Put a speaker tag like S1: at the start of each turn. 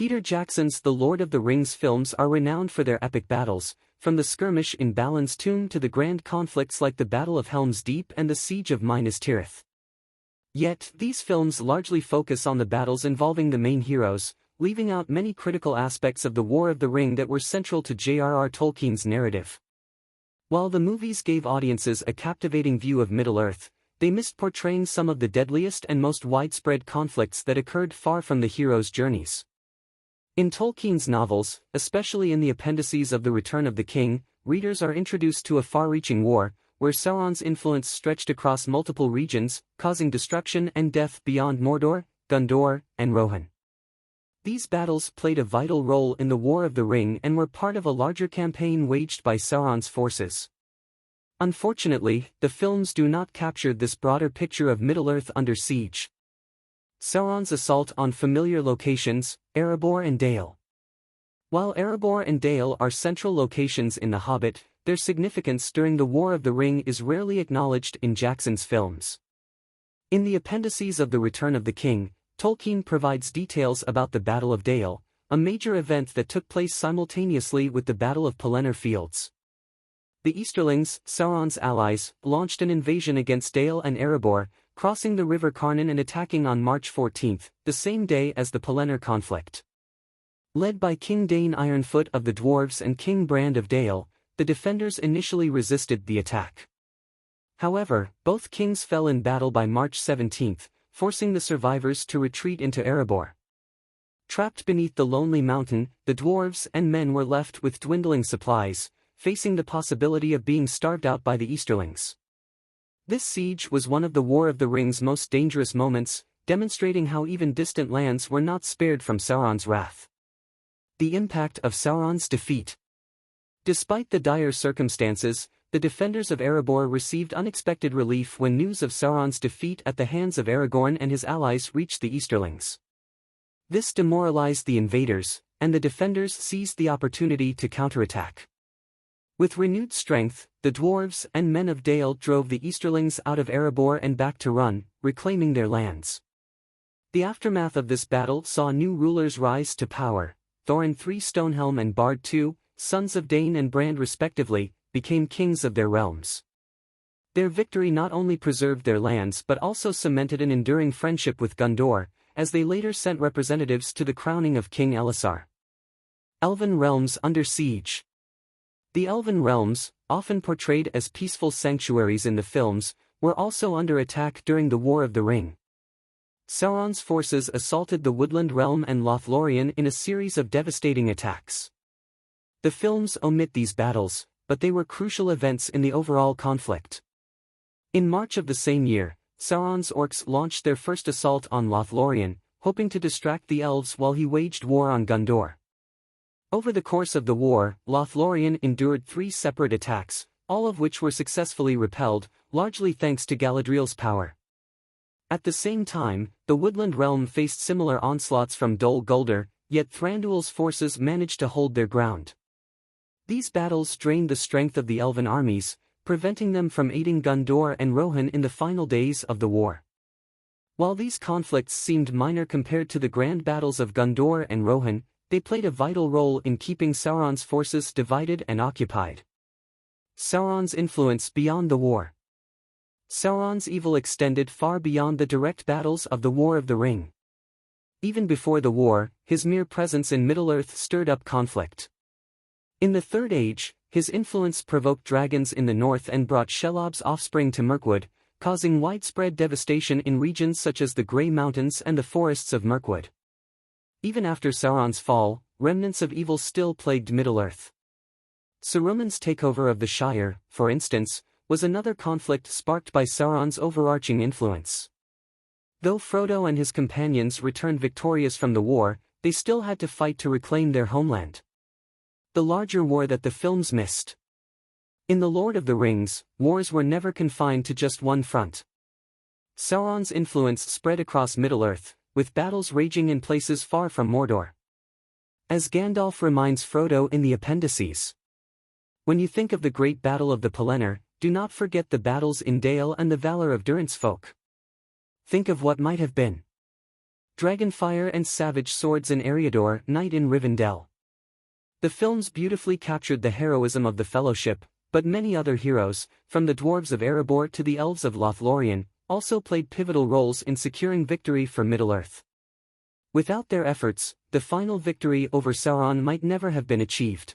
S1: Peter Jackson's The Lord of the Rings films are renowned for their epic battles, from the skirmish in Balin's Tomb to the grand conflicts like the Battle of Helm's Deep and the Siege of Minas Tirith. Yet, these films largely focus on the battles involving the main heroes, leaving out many critical aspects of the War of the Ring that were central to J.R.R. Tolkien's narrative. While the movies gave audiences a captivating view of Middle-earth, they missed portraying some of the deadliest and most widespread conflicts that occurred far from the heroes' journeys. In Tolkien's novels, especially in the appendices of The Return of the King, readers are introduced to a far-reaching war, where Sauron's influence stretched across multiple regions, causing destruction and death beyond Mordor, Gondor, and Rohan. These battles played a vital role in the War of the Ring and were part of a larger campaign waged by Sauron's forces. Unfortunately, the films do not capture this broader picture of Middle-earth under siege. Sauron's assault on familiar locations, Erebor and Dale. While Erebor and Dale are central locations in The Hobbit, their significance during the War of the Ring is rarely acknowledged in Jackson's films. In the appendices of The Return of the King, Tolkien provides details about the Battle of Dale, a major event that took place simultaneously with the Battle of Pelennor Fields. The Easterlings, Sauron's allies, launched an invasion against Dale and Erebor, crossing the River Carnan and attacking on March 14, the same day as the Pelennor conflict. Led by King Dain Ironfoot of the Dwarves and King Brand of Dale, the defenders initially resisted the attack. However, both kings fell in battle by March 17, forcing the survivors to retreat into Erebor. Trapped beneath the lonely mountain, the dwarves and men were left with dwindling supplies, facing the possibility of being starved out by the Easterlings. This siege was one of the War of the Ring's most dangerous moments, demonstrating how even distant lands were not spared from Sauron's wrath. The impact of Sauron's defeat. Despite the dire circumstances, the defenders of Erebor received unexpected relief when news of Sauron's defeat at the hands of Aragorn and his allies reached the Easterlings. This demoralized the invaders, and the defenders seized the opportunity to counterattack. With renewed strength, the dwarves and men of Dale drove the Easterlings out of Erebor and back to Run, reclaiming their lands. The aftermath of this battle saw new rulers rise to power. Thorin III Stonehelm and Bard II, sons of Dain and Brand respectively, became kings of their realms. Their victory not only preserved their lands but also cemented an enduring friendship with Gondor, as they later sent representatives to the crowning of King Elessar. Elven realms under siege. The Elven realms, often portrayed as peaceful sanctuaries in the films, were also under attack during the War of the Ring. Sauron's forces assaulted the Woodland Realm and Lothlorien in a series of devastating attacks. The films omit these battles, but they were crucial events in the overall conflict. In March of the same year, Sauron's orcs launched their first assault on Lothlorien, hoping to distract the elves while he waged war on Gondor. Over the course of the war, Lothlorien endured 3 separate attacks, all of which were successfully repelled, largely thanks to Galadriel's power. At the same time, the Woodland Realm faced similar onslaughts from Dol Guldur, yet Thranduil's forces managed to hold their ground. These battles drained the strength of the elven armies, preventing them from aiding Gondor and Rohan in the final days of the war. While these conflicts seemed minor compared to the grand battles of Gondor and Rohan, they played a vital role in keeping Sauron's forces divided and occupied. Sauron's influence beyond the war. Sauron's evil extended far beyond the direct battles of the War of the Ring. Even before the war, his mere presence in Middle-earth stirred up conflict. In the Third Age, his influence provoked dragons in the north and brought Shelob's offspring to Mirkwood, causing widespread devastation in regions such as the Grey Mountains and the forests of Mirkwood. Even after Sauron's fall, remnants of evil still plagued Middle-earth. Saruman's takeover of the Shire, for instance, was another conflict sparked by Sauron's overarching influence. Though Frodo and his companions returned victorious from the war, they still had to fight to reclaim their homeland. The larger war that the films missed. In The Lord of the Rings, wars were never confined to just one front. Sauron's influence spread across Middle-earth, with battles raging in places far from Mordor. As Gandalf reminds Frodo in the appendices. When you think of the great battle of the Pelennor, do not forget the battles in Dale and the valor of Durrance folk. Think of what might have been. Dragonfire and Savage Swords in Eriador, Night in Rivendell. The films beautifully captured the heroism of the Fellowship, but many other heroes, from the dwarves of Erebor to the elves of Lothlorien, also played pivotal roles in securing victory for Middle-earth. Without their efforts, the final victory over Sauron might never have been achieved.